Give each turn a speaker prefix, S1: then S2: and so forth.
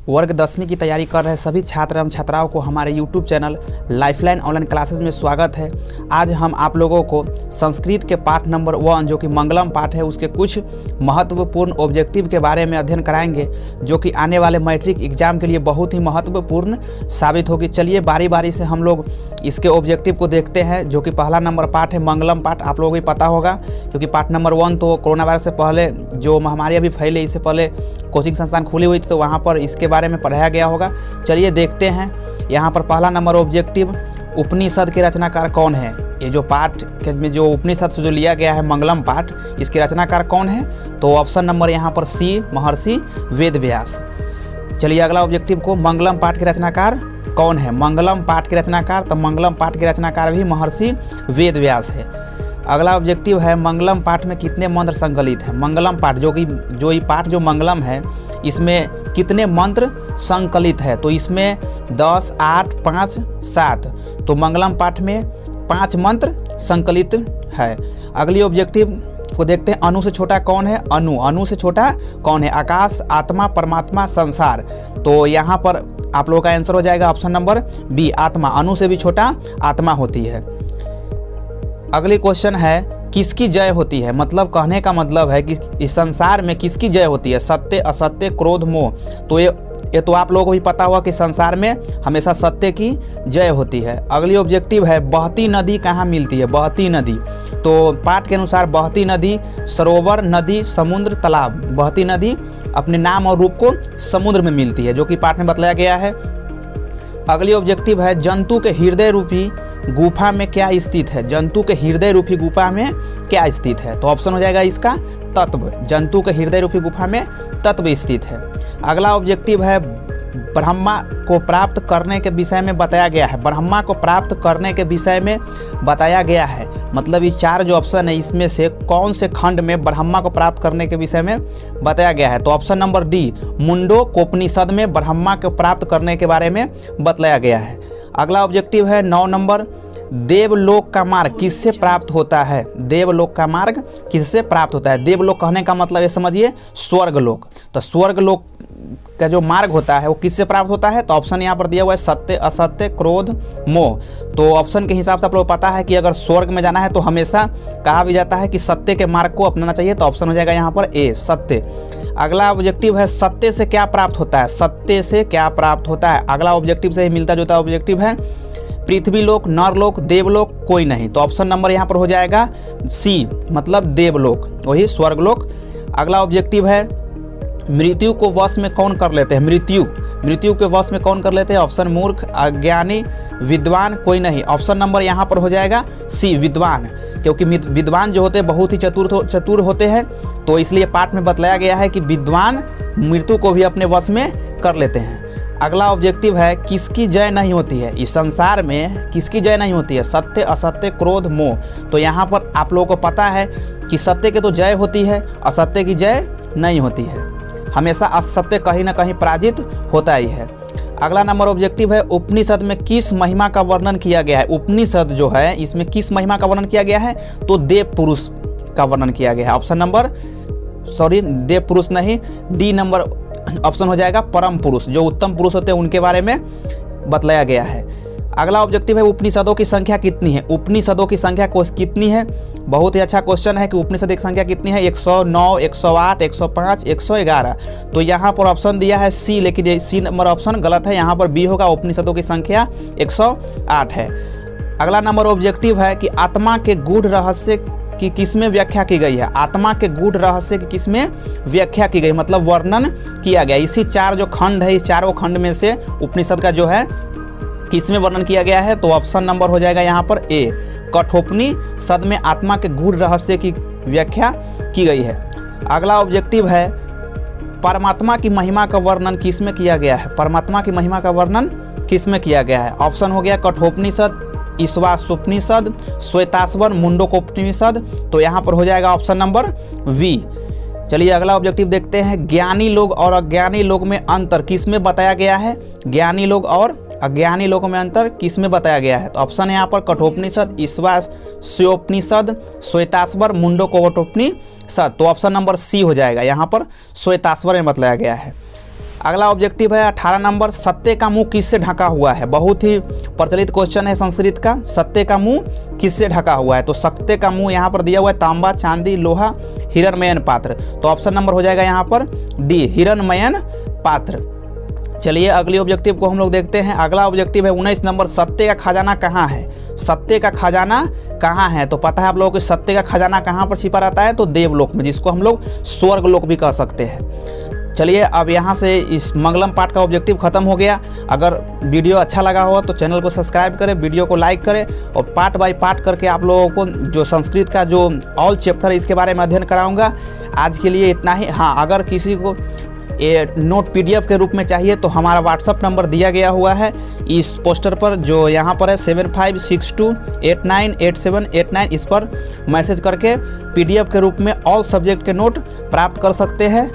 S1: वर्ग 10वीं की तैयारी कर रहे सभी छात्र एवं छात्राओं को हमारे YouTube channel lifeline online classes में स्वागत है। आज हम आप लोगों को संस्कृत के पाठ नंबर 1 जो कि मंगलम पाठ है उसके कुछ महत्वपूर्ण ऑब्जेक्टिव के बारे में अध्ययन कराएंगे, जो कि आने वाले मैट्रिक एग्जाम के लिए बहुत ही महत्वपूर्ण साबित होगी। चलिए बारी बारी से हम लोग इसके ऑब्जेक्टिव को देखते हैं। जो कि पहला नंबर पाठ है मंगलम पाठ, आप लोगों को पता होगा क्योंकि पाठ नंबर 1 तो कोरोना वायरस से पहले जो महामारी अभी फैली, इससे पहले कोचिंग संस्थान खुली हुई थी तो वहाँ पर इसके बारे में पढ़ाया गया होगा। चलिए देखते हैं। यहाँ पर पहला नंबर ऑब्जेक्टिव, उपनिषद के रचनाकार कौन है। ये जो पाठ में जो उपनिषद से जो लिया गया है मंगलम पाठ, इसके रचनाकार कौन है, तो ऑप्शन नंबर यहाँ पर सी, महर्षि वेद व्यास। चलिए अगला ऑब्जेक्टिव को, मंगलम पाठ के रचनाकार कौन है। मंगलम पाठ के रचनाकार, तो मंगलम पाठ के रचनाकार भी महर्षि वेद व्यास है। अगला ऑब्जेक्टिव है, मंगलम पाठ में कितने मंत्र संकलित हैं। मंगलम पाठ जो ये पाठ जो मंगलम है इसमें कितने मंत्र संकलित है, तो इसमें 10, 8, 5, 7, तो मंगलम पाठ में 5 मंत्र संकलित है। अगली ऑब्जेक्टिव को देखते हैं, अणु से छोटा कौन है। अणु से छोटा कौन है। आकाश, आत्मा, परमात्मा, संसार, तो यहाँ पर आप लोगों का आंसर हो जाएगा ऑप्शन नंबर बी, आत्मा। अणु से भी छोटा आत्मा होती है। अगली क्वेश्चन है, किसकी जय होती है। मतलब कहने का मतलब है कि इस संसार में किसकी जय होती है। सत्य, असत्य, क्रोध, मोह, तो ये तो आप लोगों को भी पता होगा कि संसार में हमेशा सत्य की जय होती है। अगली ऑब्जेक्टिव है, बहती नदी कहाँ मिलती है। बहती नदी, तो पाठ के अनुसार बहती नदी सरोवर, नदी, समुद्र, तालाब। बहती नदी अपने नाम और रूप को समुद्र में मिलती है, जो कि पाठ में बतलाया गया है। अगली ऑब्जेक्टिव है, जंतु के हृदय रूपी गुफा में क्या स्थित है। जंतु के हृदय रूपी गुफा में क्या स्थित है, तो ऑप्शन हो जाएगा इसका तत्व। जंतु के हृदय रूपी गुफा में तत्व स्थित है। अगला ऑब्जेक्टिव है, ब्रह्मा को प्राप्त करने के विषय में बताया गया है। ब्रह्मा को प्राप्त करने के विषय में बताया गया है, मतलब ये 4 जो ऑप्शन है इसमें से कौन से खंड में ब्रह्मा को प्राप्त करने के विषय में बताया गया है, तो ऑप्शन नंबर डी, मुंडकोपनिषद में ब्रह्मा को प्राप्त करने के बारे में बतलाया गया है। अगला ऑब्जेक्टिव है 9 नंबर, देवलोक का मार्ग किससे प्राप्त होता है। देवलोक का मार्ग किससे प्राप्त होता है। देवलोक कहने का मतलब ये समझिए स्वर्गलोक, तो स्वर्गलोक का जो मार्ग होता है वो किससे प्राप्त होता है, तो ऑप्शन यहाँ पर दिया हुआ है सत्य, असत्य, क्रोध, मोह। तो ऑप्शन के हिसाब से आप लोग पता है कि अगर स्वर्ग में जाना है तो हमेशा कहा भी जाता है कि सत्य के मार्ग को अपनाना चाहिए, तो ऑप्शन हो जाएगा यहाँ पर ए, सत्य। अगला ऑब्जेक्टिव है, सत्य से क्या प्राप्त होता है। सत्य से क्या प्राप्त होता है, अगला ऑब्जेक्टिव से ही मिलता जुलता ऑब्जेक्टिव है। पृथ्वीलोक, नरलोक, देवलोक कोई नहीं, तो ऑप्शन नंबर यहाँ पर हो जाएगा सी, मतलब देवलोक, वही स्वर्गलोक। अगला ऑब्जेक्टिव है, मृत्यु को वश में कौन कर लेते हैं। मृत्यु के वश में कौन कर लेते हैं, ऑप्शन मूर्ख, अज्ञानी, विद्वान कोई नहीं, ऑप्शन नंबर यहाँ पर हो जाएगा सी, विद्वान। क्योंकि विद्वान जो होते हैं बहुत ही चतुर होते हैं, तो इसलिए पाठ में बतलाया गया है कि विद्वान मृत्यु को भी अपने वश में कर लेते हैं। अगला ऑब्जेक्टिव है, किसकी जय नहीं होती है। इस संसार में किसकी जय नहीं होती है। सत्य, असत्य, क्रोध, मोह, तो यहाँ पर आप लोगों को पता है कि सत्य की तो जय होती है, असत्य की जय नहीं होती है। हमेशा असत्य कहीं ना कहीं पराजित होता ही है। अगला नंबर ऑब्जेक्टिव है, उपनिषद में किस महिमा का वर्णन किया गया है। उपनिषद जो है इसमें किस महिमा का वर्णन किया गया है, तो देव पुरुष का वर्णन किया गया है। ऑप्शन नंबर देव पुरुष नहीं, डी नंबर ऑप्शन हो जाएगा परम पुरुष, जो उत्तम पुरुष होते हैं उनके बारे में बतलाया गया है। अगला ऑब्जेक्टिव है, उपनिषदों की संख्या कितनी है। उपनिषदों की संख्या कितनी है, बहुत ही अच्छा क्वेश्चन है कि उपनिषद की संख्या कितनी है। 109, 108, 105, 111, तो यहाँ पर ऑप्शन दिया है सी, लेकिन ये सी नंबर ऑप्शन गलत है, यहाँ पर बी होगा। उपनिषदों की संख्या 108 है। अगला नंबर ऑब्जेक्टिव है कि आत्मा के गूढ़ रहस्य की किसमें व्याख्या की गई है। आत्मा के गूढ़ रहस्य की किसमें व्याख्या की गई, मतलब वर्णन किया गया। इसी 4 जो खंड है, इस चारों खंड में से उपनिषद का जो है किसमें वर्णन किया गया है, तो ऑप्शन नंबर हो जाएगा यहाँ पर ए, कठोपनिषद में आत्मा के गूढ़ रहस्य की व्याख्या की गई है। अगला ऑब्जेक्टिव है, परमात्मा की महिमा का वर्णन किसमें किया गया है। परमात्मा की महिमा का वर्णन किसमें किया गया है, ऑप्शन हो गया कठोपनिषद, ईशावास्योपनिषद, श्वेताश्वर, मुंडकोपनिषद, तो यहाँ पर हो जाएगा ऑप्शन नंबर वी। चलिए अगला ऑब्जेक्टिव देखते हैं, ज्ञानी लोग और अज्ञानी लोग में अंतर किसमें बताया गया है। ज्ञानी लोग और अज्ञानी लोगों में अंतर किसमें बताया गया है, तो ऑप्शन है यहाँ पर कठोपनिषद, ईशावास्योपनिषद, श्वेताश्वर, मुंडकोपनिषद, तो ऑप्शन नंबर सी हो जाएगा यहाँ पर श्वेताश्वर में बतलाया गया है। अगला ऑब्जेक्टिव है 18 नंबर, सत्ते का मुंह किससे ढका हुआ है। बहुत ही प्रचलित क्वेश्चन है संस्कृत का, सत्ते का मुंह किससे ढका हुआ है। तो सत्ते का मुंह यहाँ पर दिया हुआ है तांबा, चांदी, लोहा, हिरणमयन पात्र। तो ऑप्शन नंबर हो जाएगा यहाँ पर डी, हिरणमयन पात्र। चलिए अगली ऑब्जेक्टिव को हम लोग देखते हैं। अगला ऑब्जेक्टिव है 19 नंबर, सत्ते का खजाना कहाँ है। सत्ते का खजाना कहाँ है। तो पता है आप लोगों को सत्ते का खजाना कहाँ पर छिपा रहता है, तो देवलोक में, जिसको हम लोग स्वर्ग लोक भी कह सकते हैं। चलिए अब यहाँ से इस मंगलम पाठ का ऑब्जेक्टिव खत्म हो गया। अगर वीडियो अच्छा लगा हो तो चैनल को सब्सक्राइब करें, वीडियो को लाइक करें और पार्ट बाय पार्ट करके आप लोगों को जो संस्कृत का जो ऑल चैप्टर है इसके बारे में अध्ययन कराऊंगा। आज के लिए इतना ही। हाँ, अगर किसी को ये नोट PDF के रूप में चाहिए तो हमारा व्हाट्सअप नंबर दिया गया हुआ है इस पोस्टर पर, जो यहाँ पर है 7562898789। इस पर मैसेज करके PDF के रूप में ऑल सब्जेक्ट के नोट प्राप्त कर सकते हैं।